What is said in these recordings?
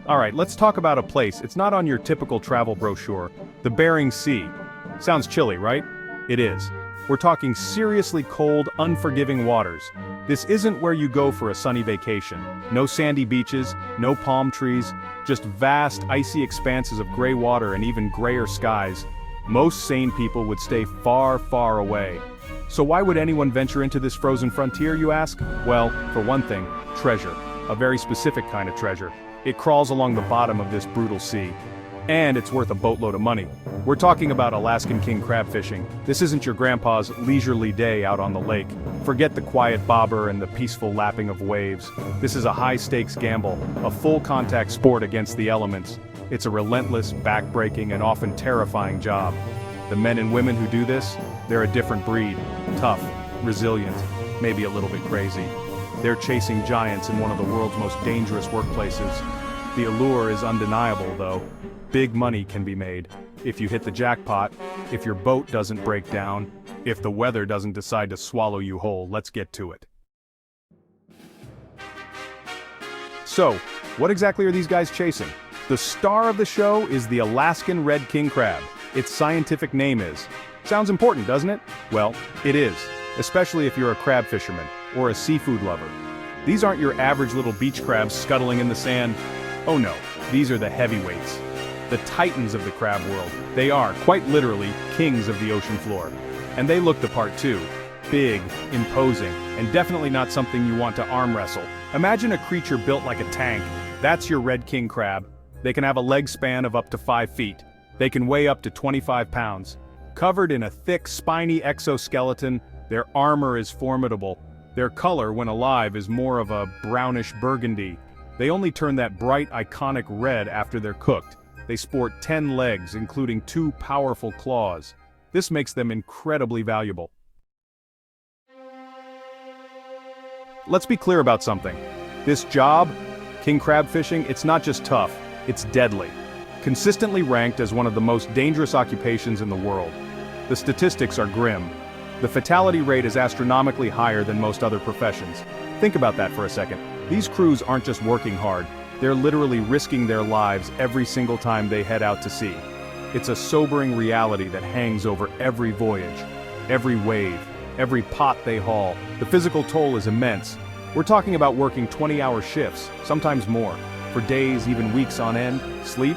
Alright, let's talk about a place. It's not on your typical travel brochure. The Bering Sea. Sounds chilly, right? It is. We're talking seriously cold, unforgiving waters. This isn't where you go for a sunny vacation. No sandy beaches, no palm trees, just vast, icy expanses of gray water and even grayer skies. Most sane people would stay far, far away. So why would anyone venture into this frozen frontier, you ask? Well, for one thing, treasure. A very specific kind of treasure. It crawls along the bottom of this brutal sea. And it's worth a boatload of money. We're talking about Alaskan King Crab fishing. This isn't your grandpa's leisurely day out on the lake. Forget the quiet bobber and the peaceful lapping of waves. This is a high-stakes gamble, a full-contact sport against the elements. It's a relentless, back-breaking, and often terrifying job. The men and women who do this, they're a different breed. Tough, resilient, maybe a little bit crazy. They're chasing giants in one of the world's most dangerous workplaces. The allure is undeniable, though. Big money can be made. If you hit the jackpot, if your boat doesn't break down, if the weather doesn't decide to swallow you whole. Let's get to it. So, what exactly are these guys chasing? The star of the show is the Alaskan Red King Crab. Its scientific name is. Sounds important, doesn't it? Well, it is, especially if you're a crab fisherman or a seafood lover. These aren't your average little beach crabs scuttling in the sand. Oh no, these are the heavyweights. The titans of the crab world. They are, quite literally, kings of the ocean floor. And they look the part too. Big, imposing, and definitely not something you want to arm wrestle. Imagine a creature built like a tank. That's your Red King Crab. They can have a leg span of up to 5 feet. They can weigh up to 25 pounds. Covered in a thick, spiny exoskeleton, their armor is formidable. Their color, when alive, is more of a brownish burgundy. They only turn that bright, iconic red after they're cooked. They sport 10 legs, including 2 powerful claws. This makes them incredibly valuable. Let's be clear about something. This job, king crab fishing, it's not just tough, it's deadly. Consistently ranked as one of the most dangerous occupations in the world. The statistics are grim. The fatality rate is astronomically higher than most other professions. Think about that for a second. These crews aren't just working hard, they're literally risking their lives every single time they head out to sea. It's a sobering reality that hangs over every voyage, every wave, every pot they haul. The physical toll is immense. We're talking about working 20-hour shifts, sometimes more, for days, even weeks on end. Sleep?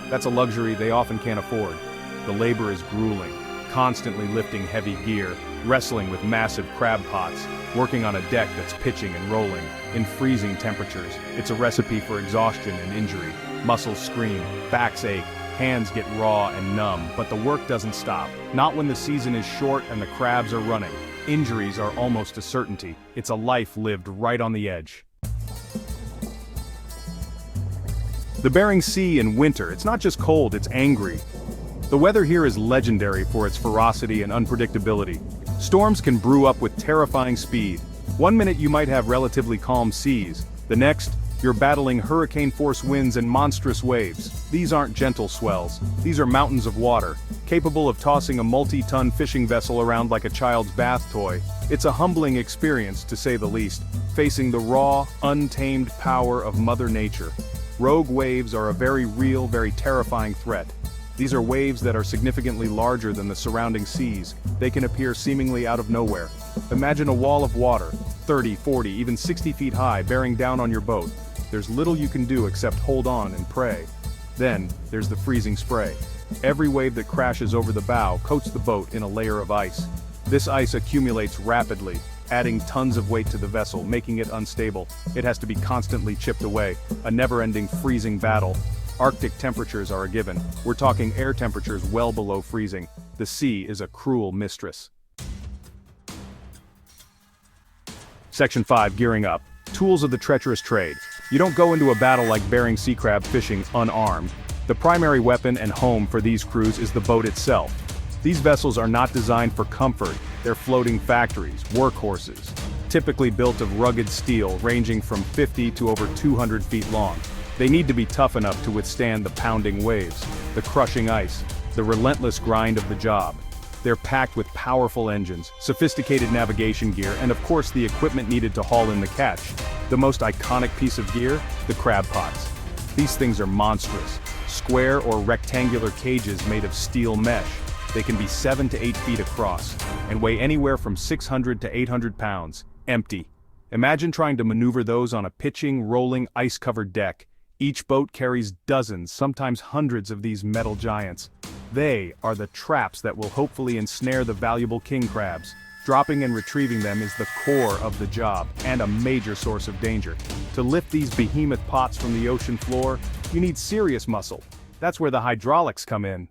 That's a luxury they often can't afford. The labor is grueling, constantly lifting heavy gear, wrestling with massive crab pots, working on a deck that's pitching and rolling, in freezing temperatures. It's a recipe for exhaustion and injury. Muscles scream, backs ache, hands get raw and numb, but the work doesn't stop. Not when the season is short and the crabs are running. Injuries are almost a certainty. It's a life lived right on the edge. The Bering Sea in winter, it's not just cold, it's angry. The weather here is legendary for its ferocity and unpredictability. Storms can brew up with terrifying speed. One minute you might have relatively calm seas. The next, you're battling hurricane-force winds and monstrous waves. These aren't gentle swells. These are mountains of water, capable of tossing a multi-ton fishing vessel around like a child's bath toy. It's a humbling experience, to say the least, facing the raw, untamed power of Mother Nature. Rogue waves are a very real, very terrifying threat. These are waves that are significantly larger than the surrounding seas. They can appear seemingly out of nowhere. Imagine a wall of water, 30, 40, even 60 feet high, bearing down on your boat. There's little you can do except hold on and pray. Then, there's the freezing spray. Every wave that crashes over the bow coats the boat in a layer of ice. This ice accumulates rapidly, adding tons of weight to the vessel, making it unstable. It has to be constantly chipped away, a never-ending freezing battle. Arctic temperatures are a given. We're talking air temperatures well below freezing. The sea is a cruel mistress. Section 5, Gearing Up. Tools of the treacherous trade. You don't go into a battle like Bering Sea crab fishing unarmed. The primary weapon and home for these crews is the boat itself. These vessels are not designed for comfort, they're floating factories, workhorses, typically built of rugged steel ranging from 50 to over 200 feet long. They need to be tough enough to withstand the pounding waves, the crushing ice, the relentless grind of the job. They're packed with powerful engines, sophisticated navigation gear, and of course the equipment needed to haul in the catch. The most iconic piece of gear? The crab pots. These things are monstrous. Square or rectangular cages made of steel mesh. They can be 7 to 8 feet across, and weigh anywhere from 600 to 800 pounds, empty. Imagine trying to maneuver those on a pitching, rolling, ice-covered deck. Each boat carries dozens, sometimes hundreds of these metal giants. They are the traps that will hopefully ensnare the valuable king crabs. Dropping and retrieving them is the core of the job, and a major source of danger. To lift these behemoth pots from the ocean floor, you need serious muscle. That's where the hydraulics come in.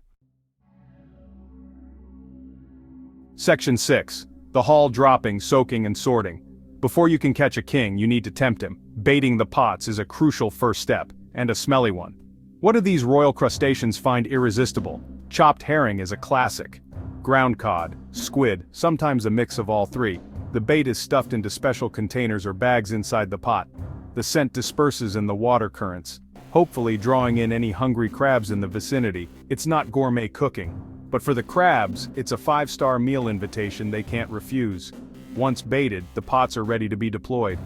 Section 6. The haul, dropping, soaking and sorting. Before you can catch a king, you need to tempt him. Baiting the pots is a crucial first step, and a smelly one. What do these royal crustaceans find irresistible? Chopped herring is a classic. Ground cod, squid, sometimes a mix of all three. The bait is stuffed into special containers or bags inside the pot. The scent disperses in the water currents, hopefully drawing in any hungry crabs in the vicinity. It's not gourmet cooking. But for the crabs, it's a 5-star meal invitation they can't refuse. Once baited, the pots are ready to be deployed.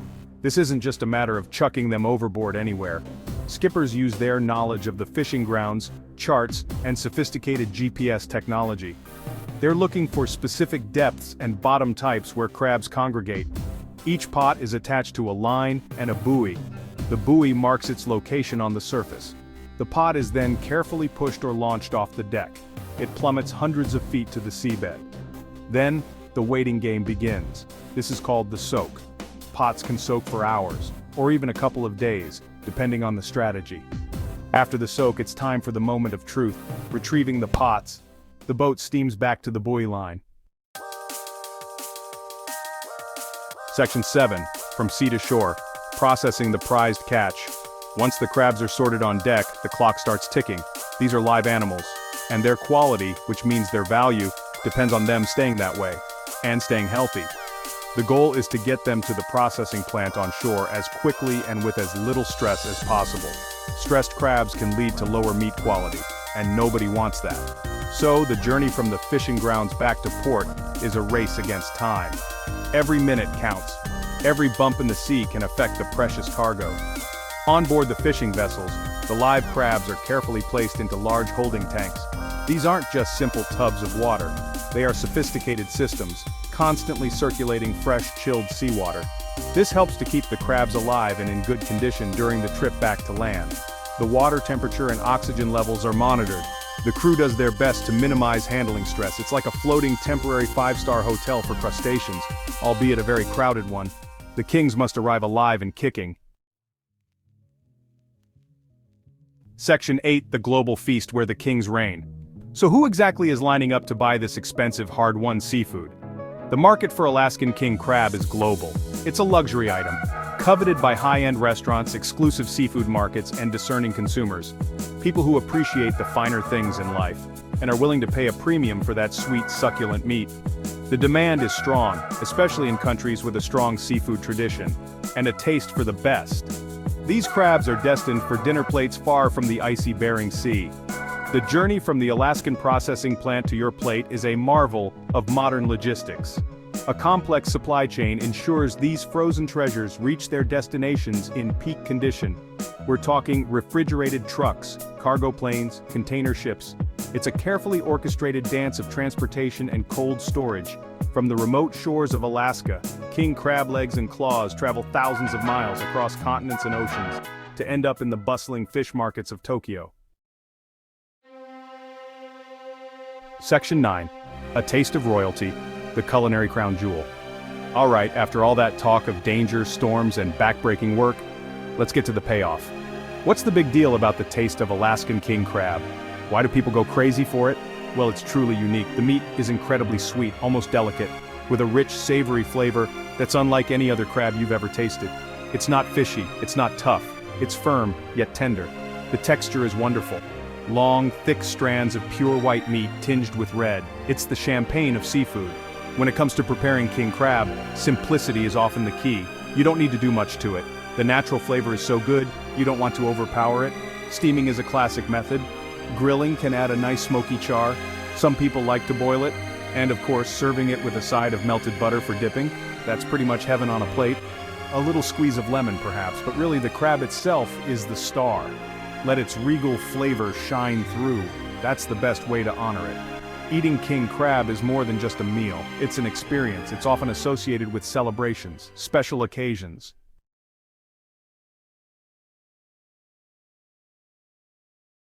This isn't just a matter of chucking them overboard anywhere. Skippers use their knowledge of the fishing grounds, charts, and sophisticated GPS technology. They're looking for specific depths and bottom types where crabs congregate. Each pot is attached to a line and a buoy. The buoy marks its location on the surface. The pot is then carefully pushed or launched off the deck. It plummets hundreds of feet to the seabed. Then, the waiting game begins. This is called the soak. Pots can soak for hours, or even a couple of days, depending on the strategy. After the soak, it's time for the moment of truth, retrieving the pots. The boat steams back to the buoy line. Section 7. From sea to shore. Processing the prized catch. Once the crabs are sorted on deck, the clock starts ticking. These are live animals, and their quality, which means their value, depends on them staying that way, and staying healthy. The goal is to get them to the processing plant on shore as quickly and with as little stress as possible. Stressed crabs can lead to lower meat quality, and nobody wants that. So, the journey from the fishing grounds back to port is a race against time. Every minute counts. Every bump in the sea can affect the precious cargo. On board the fishing vessels, the live crabs are carefully placed into large holding tanks. These aren't just simple tubs of water. They are sophisticated systems, constantly circulating fresh, chilled seawater. This helps to keep the crabs alive and in good condition during the trip back to land. The water temperature and oxygen levels are monitored. The crew does their best to minimize handling stress. It's like a floating temporary 5-star hotel for crustaceans, albeit a very crowded one. The kings must arrive alive and kicking. Section 8. The global feast where the kings reign. So who exactly is lining up to buy this expensive, hard-won seafood? The market for Alaskan King Crab is global. It's a luxury item, coveted by high-end restaurants, exclusive seafood markets, and discerning consumers. People who appreciate the finer things in life, and are willing to pay a premium for that sweet, succulent meat. The demand is strong, especially in countries with a strong seafood tradition, and a taste for the best. These crabs are destined for dinner plates far from the icy Bering Sea. The journey from the Alaskan processing plant to your plate is a marvel of modern logistics. A complex supply chain ensures these frozen treasures reach their destinations in peak condition. We're talking refrigerated trucks, cargo planes, container ships. It's a carefully orchestrated dance of transportation and cold storage. From the remote shores of Alaska, king crab legs and claws travel thousands of miles across continents and oceans to end up in the bustling fish markets of Tokyo. Section 9. A taste of royalty, the culinary crown jewel. Alright, after all that talk of danger, storms, and backbreaking work, let's get to the payoff. What's the big deal about the taste of Alaskan King Crab? Why do people go crazy for it? Well, it's truly unique. The meat is incredibly sweet, almost delicate, with a rich, savory flavor that's unlike any other crab you've ever tasted. It's not fishy, it's not tough, it's firm, yet tender. The texture is wonderful. Long, thick strands of pure white meat tinged with red. It's the champagne of seafood. When it comes to preparing king crab, simplicity is often the key. You don't need to do much to it. The natural flavor is so good, you don't want to overpower it. Steaming is a classic method. Grilling can add a nice smoky char. Some people like to boil it. And of course, serving it with a side of melted butter for dipping. That's pretty much heaven on a plate. A little squeeze of lemon perhaps, but really the crab itself is the star. Let its regal flavor shine through. That's the best way to honor it. Eating king crab is more than just a meal. It's an experience. It's often associated with celebrations, special occasions,